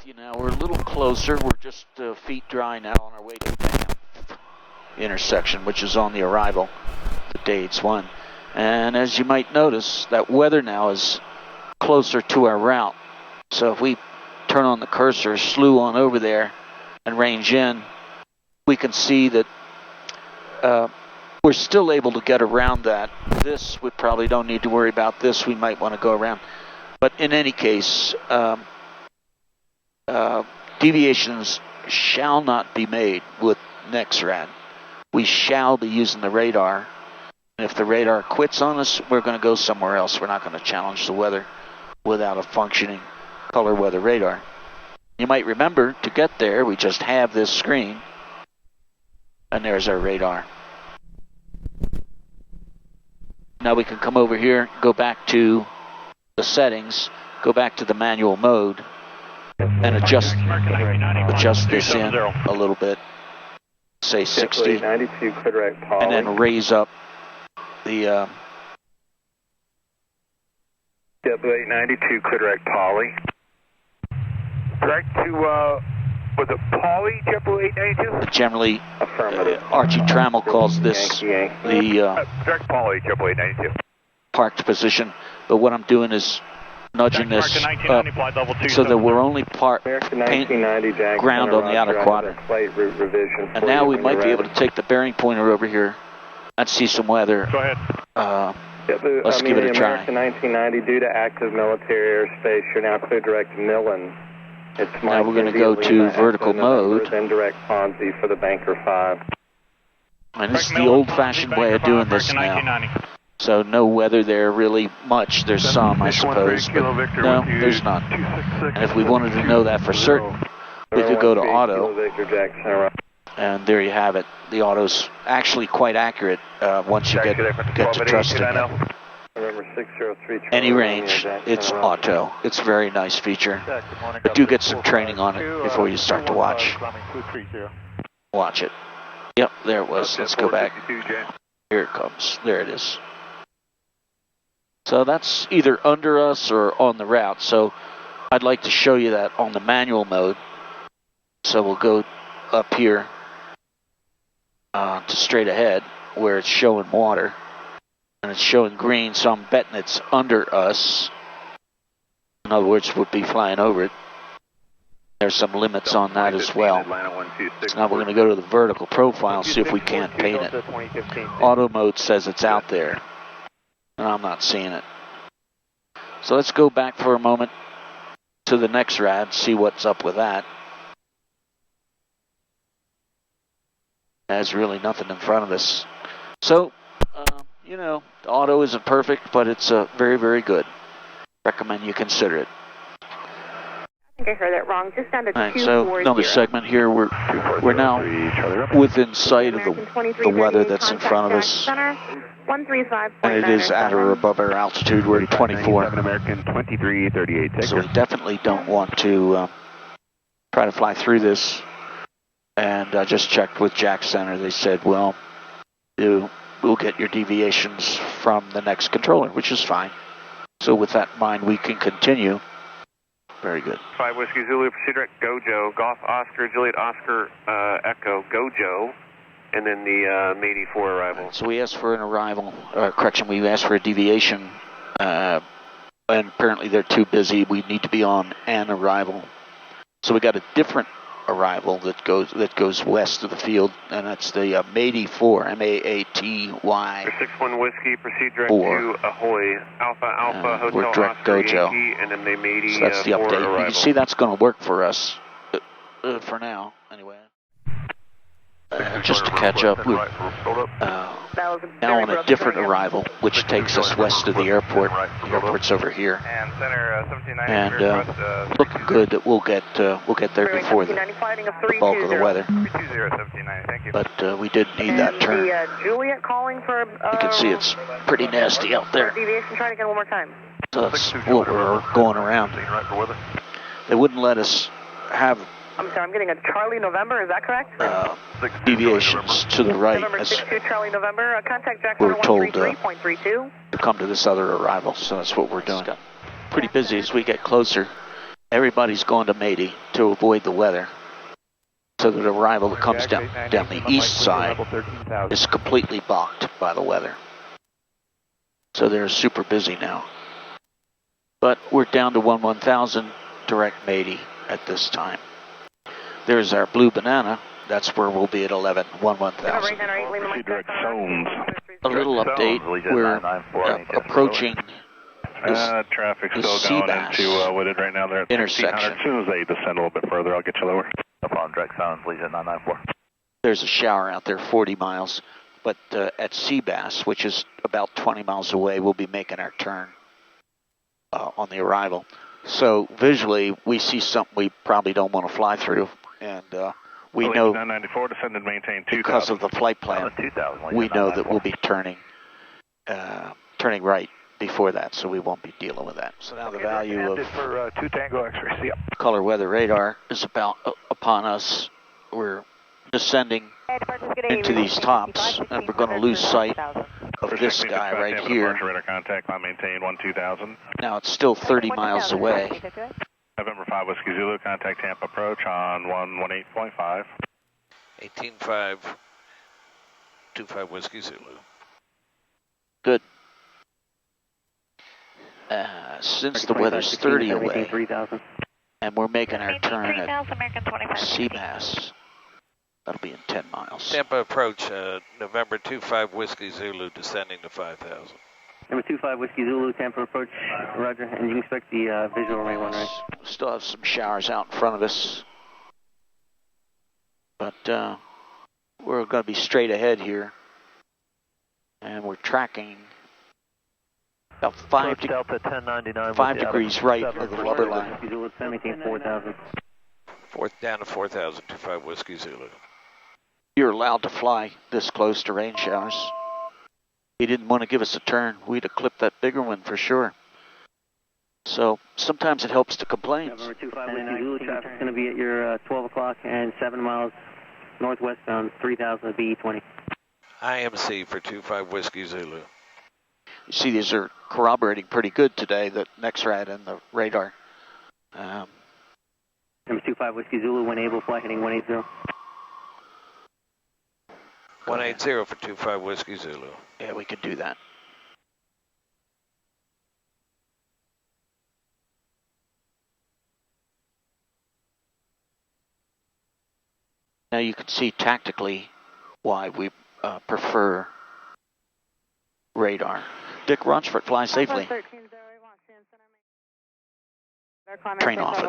with you now. We're a little closer. We're just feet dry now on our way to the intersection, which is on the arrival, the Dades 1. And as you might notice, that weather now is closer to our route. So if we turn on the cursor, slew on over there, and range in, we can see that we're still able to get around that. This, we probably don't need to worry about this. We might want to go around. But in any case, deviations shall not be made with NEXRAD. We shall be using the radar. And if the radar quits on us, we're going to go somewhere else. We're not going to challenge the weather without a functioning color weather radar. You might remember, to get there, we just have this screen. And there's our radar. Now we can come over here, go back to the settings, go back to the manual mode, and adjust this in a little bit, say 60, and then raise up the... JetBlue 892, clear direct Polly. Direct to, was it Polly, JetBlue 892? Generally, Archie Trammell calls this the direct Polly, JetBlue 892. parked position, but what I'm doing is nudging this up so that we're only painting ground on the outer quadrant. And now we might be able to take the bearing pointer over here and see some weather. Go ahead. Let's give it a try. American 1990, due to active military airspace, you're now clear direct to Millen. Now we're going to go to vertical mode. Then direct Ponzi for the Banker 5. And this is the old-fashioned way of doing this now. So no weather there really much. There's some, I suppose, but no, there's none. And if we wanted to know that for certain, we could go to auto. And there you have it. The auto's actually quite accurate once you get to trusting it. Any range, it's auto. It's a very nice feature. But do get some training on it before you start to watch. Watch it. Yep, there it was. Let's go back. Here it comes. There it is. So that's either under us or on the route. So I'd like to show you that on the manual mode. So we'll go up here to straight ahead where it's showing water. And it's showing green, so I'm betting it's under us. In other words, we'll be flying over it. There's some limits on that as well. So now we're going to go to the vertical profile, see if we can't paint it. Auto mode says it's out there, and I'm not seeing it. So let's go back for a moment to the NEXRAD, see what's up with that. There's really nothing in front of us. So, you know, the auto isn't perfect, but it's very, very good. Recommend you consider it. I think I heard that wrong. Just down to 240. So another segment here. We're now within sight of the weather that's in front of us. And it is at or above our altitude. We're at 24. American 2338. So we definitely don't want to try to fly through this. And I just checked with Jack Center. They said, well, we'll get your deviations from the next controller, which is fine. So with that in mind, we can continue. Very good. 5 Whiskey Zulu, proceed direct, Gojo, Golf Oscar, Juliet Oscar, Echo, Gojo, and then the Matey 4 arrival. So we asked for an arrival, correction, we asked for a deviation, and apparently they're too busy. We need to be on an arrival. So we got a different arrival that goes west of the field, and that's the Matey 4, M-A-A-T-Y. 61 Whiskey, proceed direct to Ahoy, Alpha Alpha, Hotel we're direct Oscar Gojo. Yankee, and then the Matey so that's the 4 update. arrival. You can see that's going to work for us, for now, anyway. Just to catch up, we're now on a different arrival, which takes us west of the airport. The airport's over here, and looking good that we'll get there before the bulk of the weather. But we did need that turn. Juliet calling for. You can see it's pretty nasty out there. Deviation. Try to get one more time. So that's what we're going around. They wouldn't let us have. I'm sorry, I'm getting a Charlie November, is that correct? Deviations to the right. November 62 Charlie November, contact Jack we're told 133.32. to come to this other arrival, so that's what we're doing. Pretty busy as we get closer. Everybody's going to Matey to to avoid the weather. So that arrival that comes down the east side is completely blocked by the weather. So they're super busy now. But we're down to 11,000 direct MADI at this time. There's our blue banana. That's where we'll be at 11,000. A little update. We're approaching traffic's the still going into Wooded right now. They're at intersection. As soon as they descend a little bit further, I'll get you lower. Upon direct sounds, Legion 994. There's a shower out there 40 miles, but at Seabass, which is about 20 miles away, we'll be making our turn on the arrival. So visually, we see something we probably don't want to fly through, and we know 994, descend and maintain 2,000. Because of the flight plan, we know that we'll be turning right before that, so we won't be dealing with that. So now the value of for 2 Tango X-ray. Yep. color weather radar is about upon us. We're descending into these tops, and we're going to lose sight of this guy right here. Radar contact, I maintain 12,000. Now it's still 30 miles away. November 5 Whiskey Zulu, contact Tampa approach on 118.5. 18.5, 25 Whiskey Zulu. Good. Since the weather's 30 away, and we're making our turn at Seabass, that'll be in 10 miles. Tampa approach, November 25 Whiskey Zulu, descending to 5,000. Number 25 Whiskey Zulu, Tampa approach, roger, and you can expect the visual remain one, right? Still have some showers out in front of us, but we're going to be straight ahead here, and we're tracking about 5 degrees right of the rubber line. Down to 4,000, 25 Whiskey Zulu. You're allowed to fly this close to rain showers. He didn't want to give us a turn. We'd have clipped that bigger one for sure. So sometimes it helps to complain. Number 25 Whiskey Zulu, traffic's going to be at your 12 o'clock and 7 miles northwest on 3,000 BE20. IMC for 25 Whiskey Zulu. You see, these are corroborating pretty good today, the NEXRAD and the radar. Number 25 Whiskey Zulu, when able, fly heading 180. 180 for 25 Whiskey Zulu. Yeah, we could do that. Now you can see tactically why we prefer radar. Dick Rochfort, fly safely. Train off it.